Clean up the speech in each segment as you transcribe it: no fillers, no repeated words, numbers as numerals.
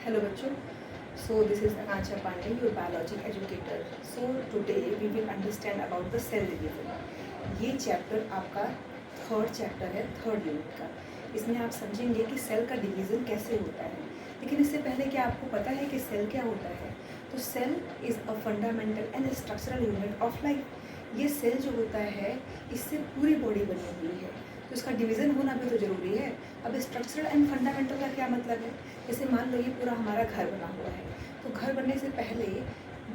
Hello बच्चों, so this is Akanksha Pandey, your biology educator. So today we will understand about the cell division. ये chapter आपका third chapter है, third unit का. इसमें आप समझेंगे कि सेल का डिवीज़न कैसे होता है. लेकिन इससे पहले क्या आपको पता है कि सेल क्या होता है? तो cell is a fundamental and structural unit of life. ये सेल जो होता है इससे पूरी बॉडी बनी हुई है, तो इसका डिवीज़न होना भी तो ज़रूरी है. अब स्ट्रक्चरल एंड फंडामेंटल का क्या मतलब है? जैसे मान लो ये पूरा हमारा घर बना हुआ है, तो घर बनने से पहले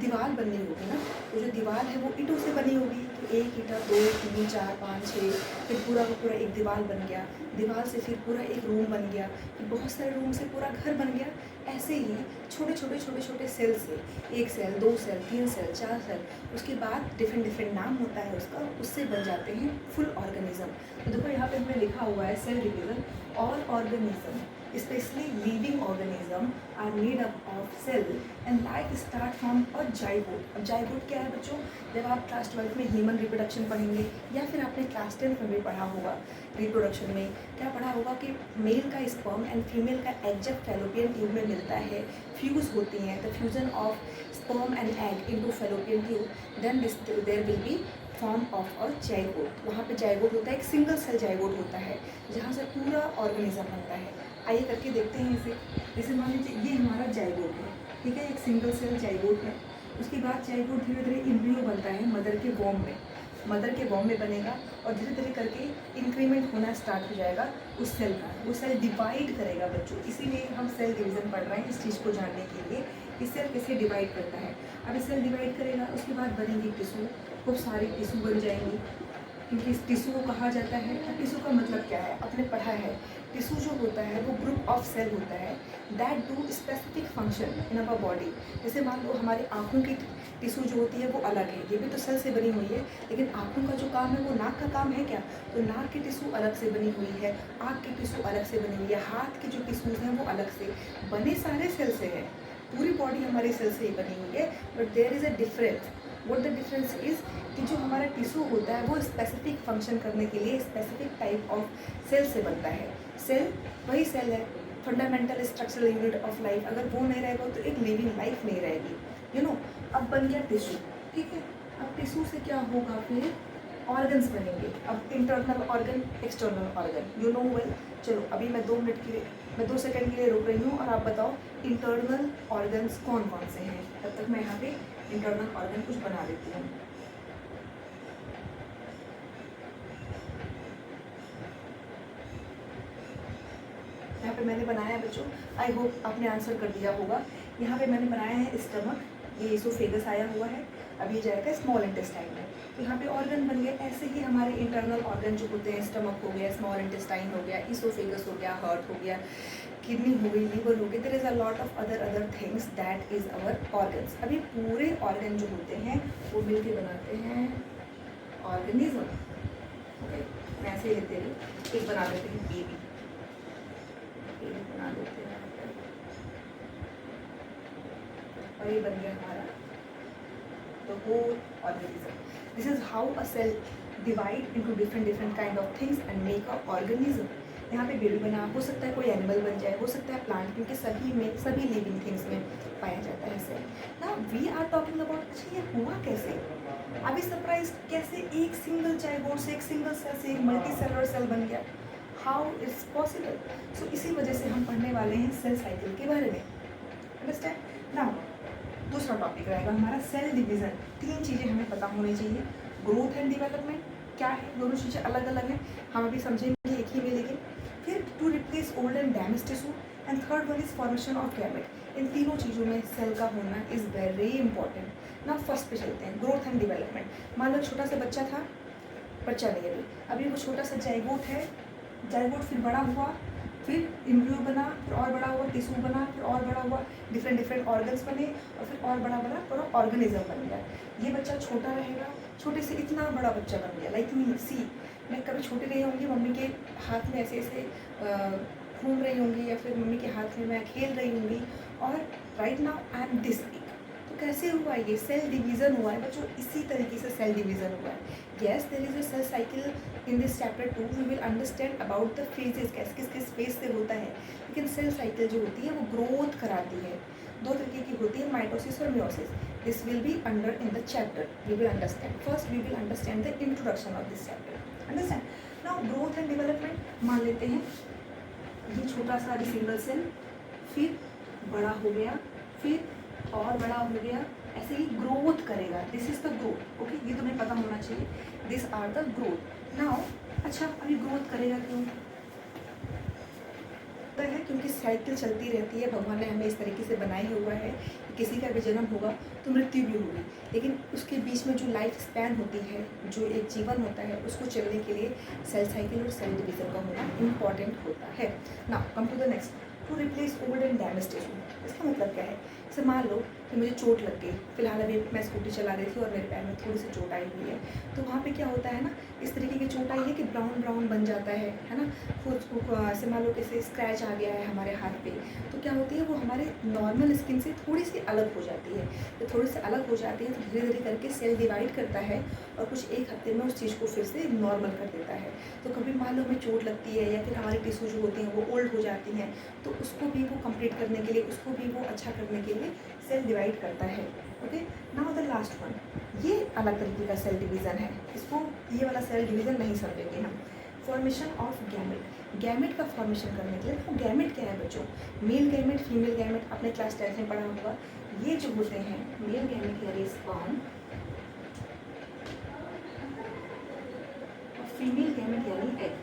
दीवार बननी होगी ना. तो जो दीवार है वो ईंटों से बनी होगी. तो एक ईंटा, 2, 3, 4, 5, 6, फिर पूरा का पूरा एक दीवार बन गया. दीवार से फिर पूरा एक रूम बन गया, फिर बहुत सारे रूम से पूरा घर बन गया. ऐसे ही छोटे छोटे सेल से, 1 सेल, 2 सेल, 3 सेल, 4 सेल, उसके बाद डिफरेंट नाम होता है उसका, उससे बन जाते हैं फुल ऑर्गेनिज्म. तो देखो यहाँ पे हमें लिखा हुआ है cell division. All organism especially living organism are made up of cell and life start from a zygote. अब zygote क्या है बच्चों? जब आप क्लास 12 में ह्यूमन रिप्रोडक्शन पढ़ेंगे या फिर आपने क्लास 10 में भी पढ़ा होगा, रिप्रोडक्शन में क्या पढ़ा होगा कि मेल का स्पर्म एंड फीमेल का एग जब फैलोपियन ट्यूब में मिलता है, फ्यूज़ होती हैं, the fusion of sperm and egg into fallopian tube, then there will be form of a zygote. वहाँ पे जाइगोट होता है, एक सिंगल सेल जाइगोट होता है जहाँ से पूरा ऑर्गेनिज्म बनता है. आइए करके देखते हैं इसे. जैसे मान लीजिए ये हमारा जाइगोट है, ठीक है, एक सिंगल सेल जाइगोट है. उसके बाद जाइगोट धीरे धीरे एम्ब्रियो बनता है मदर के वॉम में. मदर के वॉम में बनेगा और धीरे धीरे करके इंक्रीमेंट होना स्टार्ट हो जाएगा उस सेल का. वो सेल डिवाइड करेगा बच्चों, इसीलिए हम सेल डिवीज़न पढ़ रहे हैं इस चीज़ को जानने के लिए कि सेल कैसे डिवाइड करता है. अब सेल डिवाइड करेगा, उसके बाद बनेंगी टिश्यू. खूब सारी टिश्यू बन जाएंगी, क्योंकि इस टिश्यू को कहा जाता है. अब टिश्यू का मतलब क्या है आपने पढ़ा है. टिश्यू जो होता है वो ग्रुप ऑफ सेल होता है that do specific function in our body. जैसे मान लो हमारी आँखों की टिश्यू जो होती है वो अलग है, ये भी तो सेल से बनी हुई है. लेकिन आँखों का जो काम है वो नाक का काम है क्या? तो नाक की टिश्यू अलग से बनी हुई है, आँख की टिश्यू अलग से बनी हुई है, हाथ की जो टिश्यूज़ हैं वो अलग से बने, सारे सेल से है. पूरी बॉडी हमारी सेल से ही बनी हुई है. But there is a difference. What the difference is कि जो हमारा टिश्यू होता है वो स्पेसिफिक फंक्शन करने के लिए स्पेसिफिक टाइप ऑफ सेल से बनता है. सेल वही सेल है, fundamental structural unit of life. अगर वो नहीं रहेगा तो एक लिविंग लाइफ नहीं रहेगी. यू नो, अब बन गया टिश्यू, ठीक है. अब टिश्यू से क्या होगा, फिर ऑर्गन्स बनेंगे. अब internal organ, external organ, you know well. चलो अभी मैं 2 सेकंड के लिए रुक रही हूँ और आप बताओ इंटरनल ऑर्गन्स कौन कौन से हैं. तब तक मैं यहाँ पे इंटरनल ऑर्गन कुछ बना देती हूँ. यहाँ पे मैंने बनाया है बच्चों, आई होप आपने आंसर कर दिया होगा. यहाँ पे मैंने बनाया है स्टमक, ये इसोफेगस आया हुआ है. अब ये जाएगा स्मॉल इंटेस्टाइन में. तो यहाँ पे ऑर्गन बन गए. ऐसे ही हमारे इंटरनल ऑर्गन जो होते हैं, स्टमक हो गया, स्मॉल इंटेस्टाइन हो गया, इसोफेगस हो गया, हार्ट हो गया, किडनी हो गई, लीवर हो गई. There is a lot of other things that is our organs. अभी पूरे ऑर्गन जो होते हैं वो मिल के बनाते हैं ऑर्गेनिज्म. ओके, मैं ऐसे ही लिखते रही. एक बना देते हैं बेबी, बना देते हैं और ये बन गया हमारा the whole organism. This is how a cell divide into different kind of things and make a organism. यहाँ पे बेबी बना, हो सकता है कोई एनिमल बन जाए, हो सकता है प्लांट, क्योंकि सभी लिविंग थिंग्स में पाया जाता है सेल. ना वी आर टॉकिंग अबाउट, अच्छा ये हुआ कैसे? अभी सरप्राइज, कैसे एक सिंगल जाइगोट से, एक सिंगल सेल से एक मल्टी सेलुलर सेल बन गया? How it's possible? सो इसी वजह से हम पढ़ने वाले हैं सेल साइकिल के बारे में. Understand now. दूसरा टॉपिक रहेगा हमारा सेल डिवीज़न. 3 चीज़ें हमें पता होनी चाहिए. ग्रोथ एंड डेवलपमेंट क्या है, दोनों चीज़ें अलग अलग हैं, हम अभी समझेंगे एक ही में. लेकिन फिर two replace old and damage tissue and third one is formation of gamete. इन तीनों चीज़ों में सेल का होना इज़ वेरी इंपॉर्टेंट. ना फर्स्ट पे चलते हैं, ग्रोथ एंड डेवलपमेंट. मान लो छोटा सा बच्चा था, बच्चा नहीं अभी वो छोटा सा जाइगोट है. जाइगोट फिर बड़ा हुआ, फिर एम्ब्रियो बना, फिर और बड़ा हुआ, टिश्यू बना, फिर और बड़ा हुआ, डिफरेंट ऑर्गन्स बने और फिर और बड़ा पूरा ऑर्गेनिज्म बन गया. ये बच्चा छोटा रहेगा, छोटे से इतना बड़ा बच्चा बन गया. लाइक मी, सी, मैं कभी छोटी रही होंगी, मम्मी के हाथ में ऐसे ऐसे घूम रही होंगी या फिर मम्मी के हाथ में मैं खेल रही होंगी, और right now I am this big. तो कैसे हुआ ये? सेल डिवीज़न हुआ है बच्चों. इसी तरीके से सेल डिवीज़न हुआ है. Yes, there is a cell cycle in this chapter 2 we will understand about the phases, किस किस फेज से होता है। लेकिन सेल साइकिल जो होती है वो ग्रोथ कराती है। दो तरीके की होती है, माइटोसिस और meiosis. This will be under in the chapter we will understand. First we will understand the introduction of this chapter. Understand now growth and development. मान लेते हैं ये छोटा सा सिंगल सेल, फिर बड़ा हो गया, फिर और बड़ा हो गया, ऐसे ही ग्रोथ करेगा। This is the growth. Okay, ये तुम्हें पता होना चाहिए। This are the growth. Now अच्छा, अभी ग्रोथ करेगा क्यों है? क्योंकि साइकिल चलती रहती है। भगवान ने हमें इस तरीके से बनाया हुआ है कि किसी का भी जन्म होगा तो मृत्यु भी होगी, लेकिन उसके बीच में जो लाइफ स्पैन होती है, जो एक जीवन होता है, उसको चलने के लिए सेल साइकिल और सेल डिवीजन का होना इम्पॉर्टेंट होता है। Now come to the next, to replace old and damage tissue. इसका मतलब क्या है? जैसे मान लो कि मुझे चोट लग गई, फिलहाल अभी मैं स्कूटी चला रही थी और मेरे पैर में थोड़ी सी चोट आई हुई है, तो वहाँ पे क्या होता है ना, इस तरीके की चोट आई है कि ब्राउन ब्राउन बन जाता है ना। खुद ऐसे मान लो कैसे स्क्रैच आ गया है हमारे हाथ पे, तो क्या होती है वो हमारे नॉर्मल स्किन से थोड़ी सी अलग हो जाती है। तो थोड़ी सी अलग हो जाती है तो धीरे धीरे करके सेल डिवाइड करता है और कुछ एक हफ्ते में उस चीज़ को फिर से नॉर्मल कर देता है। तो कभी मान लो हमें चोट लगती है या फिर हमारी टिश्यू जो होती हैं वो ओल्ड हो जाती हैं, तो उसको भी वो कंप्लीट करने के लिए, उसको भी वो अच्छा करने के लिए सेल डिवाइड करता है। Okay, now the last one, ये अलग तरीके का सेल डिवीज़न है, इसको ये वाला सेल डिवीज़न नहीं समझेंगे हम। Formation of gamete. गैमेट का फॉर्मेशन करने के लिए, तो गैमेट क्या है बच्चों? मेल गैमेट, फीमेल गैमेट, आपने क्लास 10 में पढ़ा होगा। ये जो होते हैं मेल गैमेट यानी स्पर्म, फीमेल गैमेट यानी एग।